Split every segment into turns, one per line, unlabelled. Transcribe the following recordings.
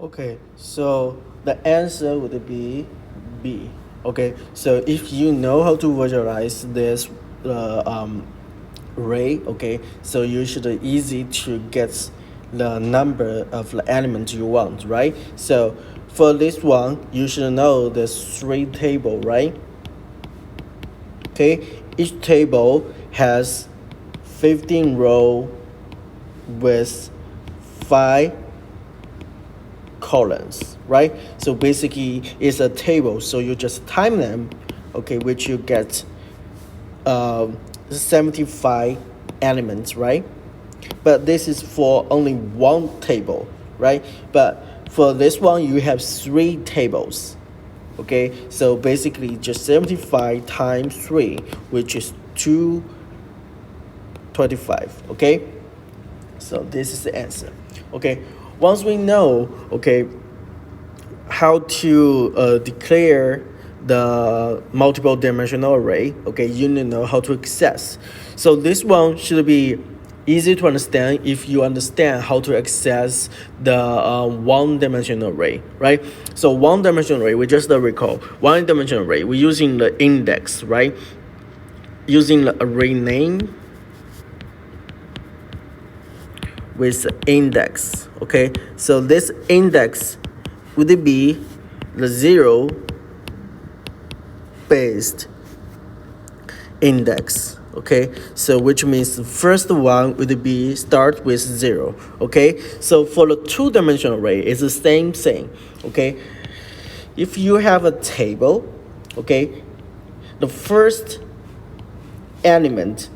Okay, so the answer would be B. Okay, so if you know how to visualize this array, okay, so you should easy to get the number of the element you want, right? So for this one, you should know the three table, right? Okay, each table has 15 row with 5 columns, right? So basically it's a table, so you just time them, okay, which you get 75 elements, right? But this is for only one table, right? But for this one you have 3 tables, okay? So basically just 75 times 3, which is 225, okay? So this is the answer. Okay, once we know, okay, how to declare the multiple dimensional array, okay, you need to know how to access. So this one should be easy to understand if you understand how to access the one-dimensional array, right? So one-dimensional array, we just recall one-dimensional array, we're using the index, right? Using the array name with index, okay? So this index would be the 0 based index, okay? So which means the first one would be start with 0, okay? So for the two-dimensional array, it's the same thing, okay? If you have a table, okay, the first element,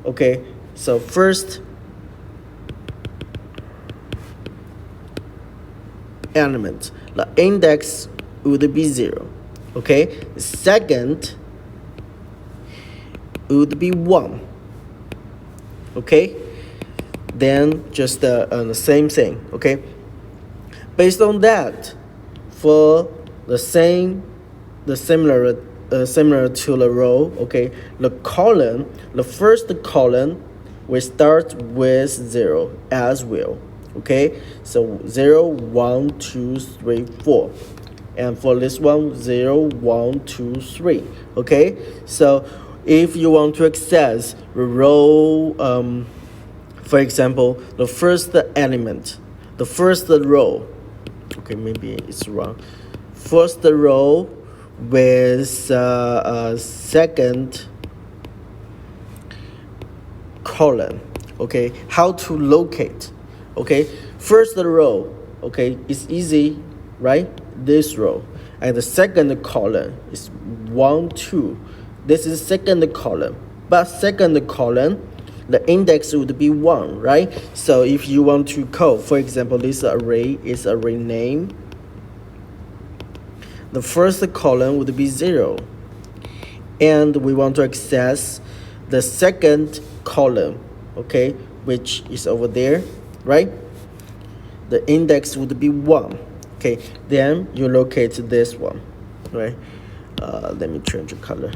okay, so first element, the index would be 0, okay? Second would be 1, okay? Then just the same thing, okay? Based on that, for the similar to the row, okay, the column, the first column will start with 0 as well, okay? So 0 1 2 3 4, and for this one 0 1 2 3, okay? So if you want to access the row, for example, the first element, the first row, okay, maybe it's wrong, first row with a second column, okay, how to locate, okay? First row, okay, it's easy, right? This row, and the second column is 1 2, this is second column, but second column the index would be 1, right? So if you want to call, for example, this array is array name, the first column would be 0, and we want to access the second column, okay, which is over there, right? The index would be 1, okay? Then you locate this one, right? Let me change the color,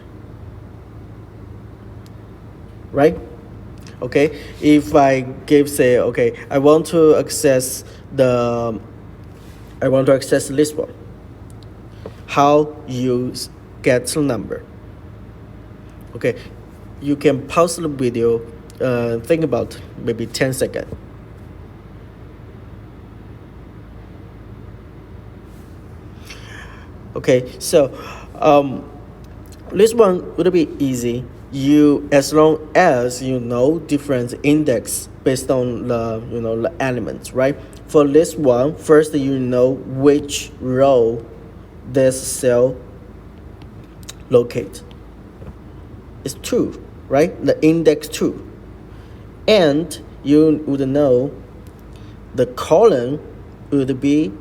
right? Okay, if I give, say, okay, I want to access this one, how you get the number, okay? You can pause the video, think about maybe 10 seconds. Okay, so this one would be easy. You, as long as you know different index based on the the elements, right? For this one, first you know which row this cell locate. It's 2, right? The index 2, and you would know the column would be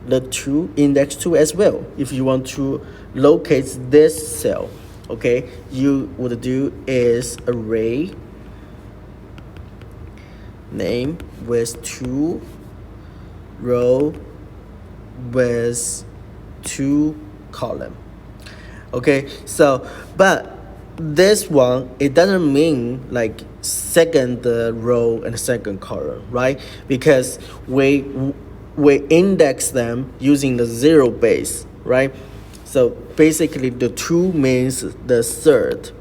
the 2 index 2 as well. If you want to locate this cell, okay, you would do is array name with 2 row with 2 column, okay? So but this one, it doesn't mean like second row and second column, right? Because we we index them using the 0 base, right? So basically the 2 means the third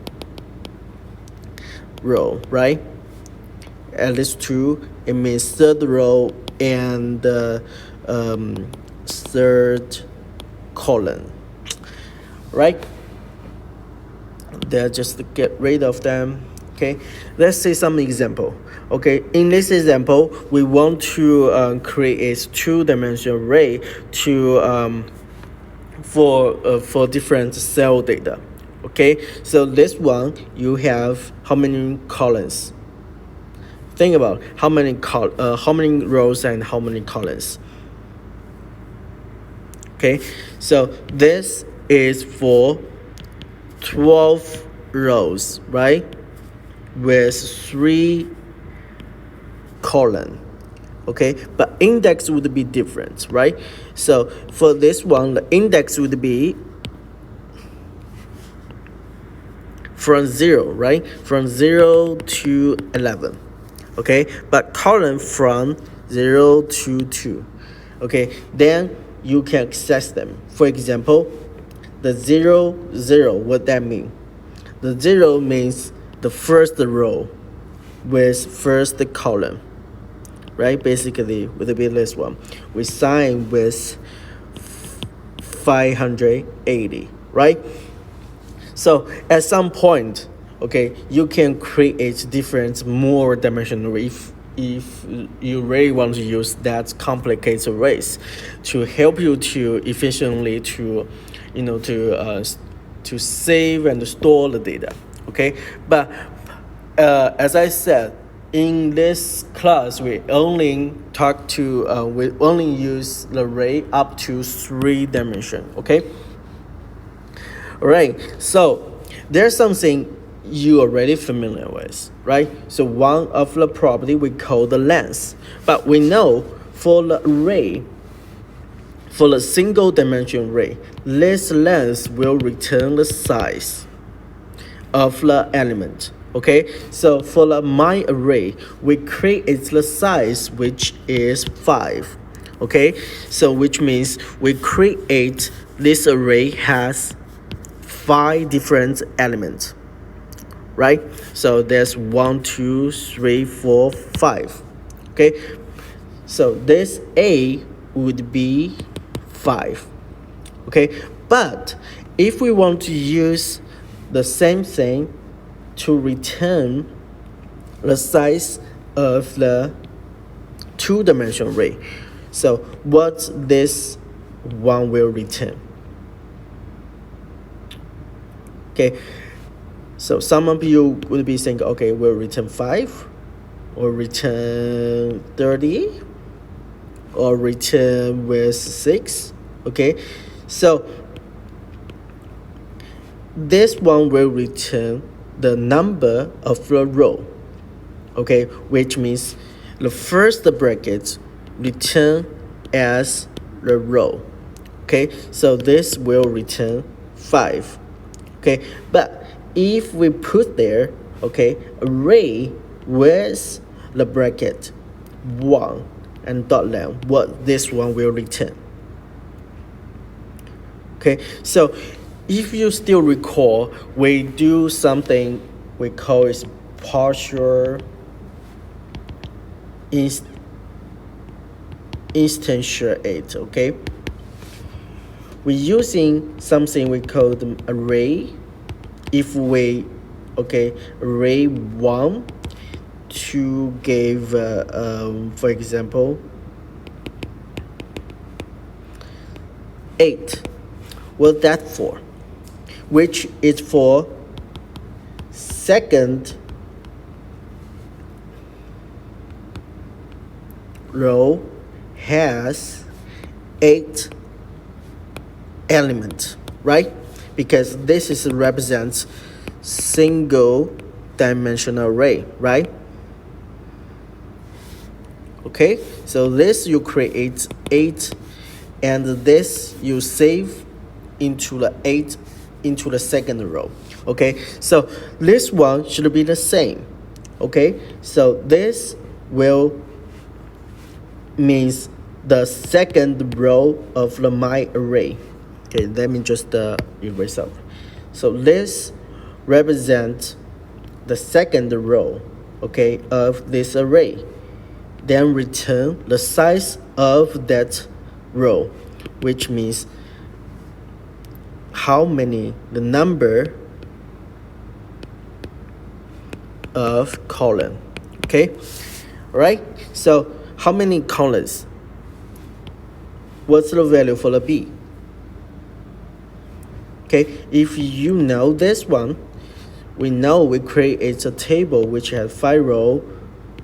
row, right? At least 2, it means third row and third column, right? Then just get rid of them. Okay, let's see some example. Okay, in this example, we want to create 2-dimensional array to for different cell data. Okay, so this one you have how many columns? Think about how many rows and how many columns. Okay, so this is for 12 rows, right? With 3 columns. Okay, but index would be different, right? So for this one, the index would be from 0, right? From 0 to 11. Okay, but column from 0 to 2. Okay, then you can access them. For example, the 0, 0, what that mean? The 0 means the first row with first column, right? Basically, would be this one. We sign with 580, right? So at some point, okay, you can create different more dimensional if you really want to use that complicated arrays to help you to efficiently to to save and store the data. Okay, but as I said, in this class we only we only use the array up to 3 dimensions. Okay. All right, so there's something you already familiar with, right? So one of the property we call the length, but we know for the array, for the single dimension array, this length will return the size of the element. Okay, so for the my array, we create the size which is 5. Okay, so which means we create this array has 5 different elements, right? So there's 1, 2, 3, 4, 5. Okay, so this A would be 5. Okay, but if we want to use the same thing to return the size of the 2-dimensional array, so what this one will return? Okay, so some of you would be thinking, okay, we'll return 5, or return 30, or return with 6. Okay, so this one will return the number of the row. Okay, which means the first bracket return as the row. Okay, so this will return 5. Okay, but if we put there, okay, array with the bracket 1 and dot length, what this one will return? Okay, so if you still recall, we do something we call is partial instantiate. Okay, we're using something we call the array. If we array 1 to give for example 8, what that for? Which is for second row has 8 elements, right? Because this is represents single dimensional array, right? Okay, so this you create 8, and this you save into the 8 into the second row. Okay, so this one should be the same. Okay, so this will means the second row of the my array. Okay, let me just erase out. So this represents the second row, okay, of this array. Then return the size of that row, which means the number of column. Okay, all right. So how many columns? What's the value for the B? Okay, if you know this one, we know we create a table which has 5 rows,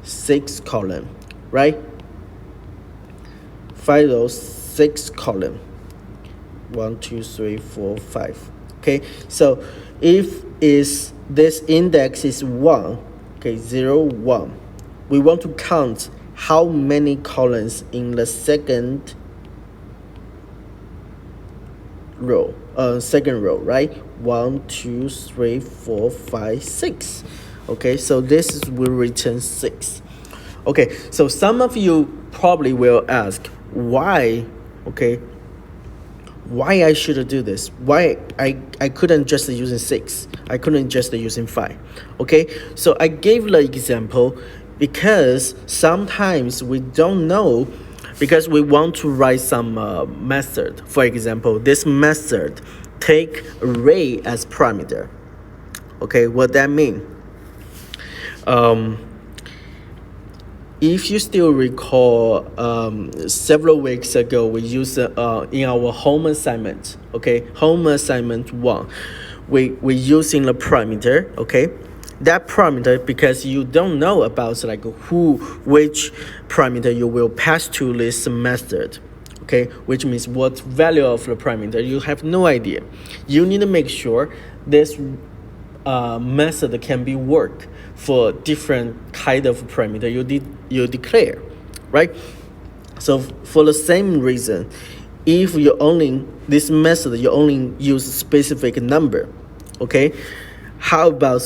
6 columns, right? 5 rows, 6 columns. 1, 2, 3, 4, 5. Okay, so if this index is 1, okay, 0, 1, we want to count how many columns in the second row, right? 1, 2, 3, 4, 5, 6. Okay, so this will return 6. Okay, so some of you probably will ask why, okay, why I should do this, why I couldn't just using 6, I couldn't just using 5. Okay, so I gave the example because sometimes we don't know, because we want to write some method. For example, this method take array as parameter. Okay, what that mean? If you still recall, several weeks ago we used in our home assignment, okay, home assignment 1, we using the parameter, okay. That parameter, because you don't know about like which parameter you will pass to this method, okay, which means what value of the parameter, you have no idea. You need to make sure this method can be worked for different kind of parameter you declare, right? So for the same reason, if this method you only use specific number, okay, how about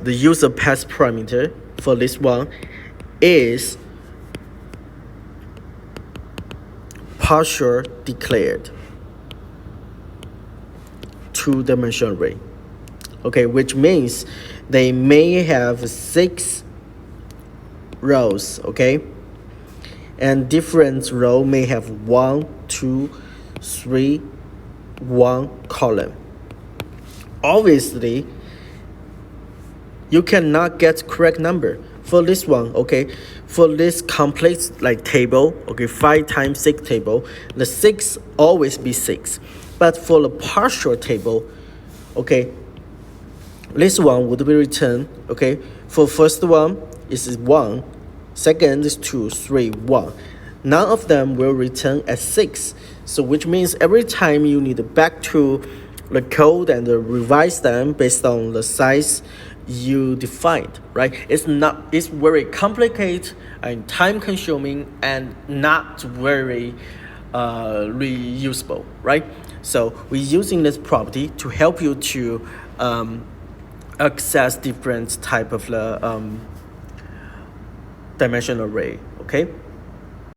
the user pass parameter for this one is partial declared two-dimensional array. Okay, which means they may have 6 rows, okay, and different row may have 1, 2, 3, 1 column. Obviously, you cannot get correct number for this one, okay. For this complete like table, okay, 5 times 6 table, the 6 always be 6. But for the partial table, okay, this one would be returned, okay. For first one is 1, second is 2, 3, 1. None of them will return as 6. So which means every time you need to back to the code and revise them based on the size you defined, right? It's very complicated and time consuming and not very reusable, right? So we're using this property to help you to access different type of the dimensional array, okay?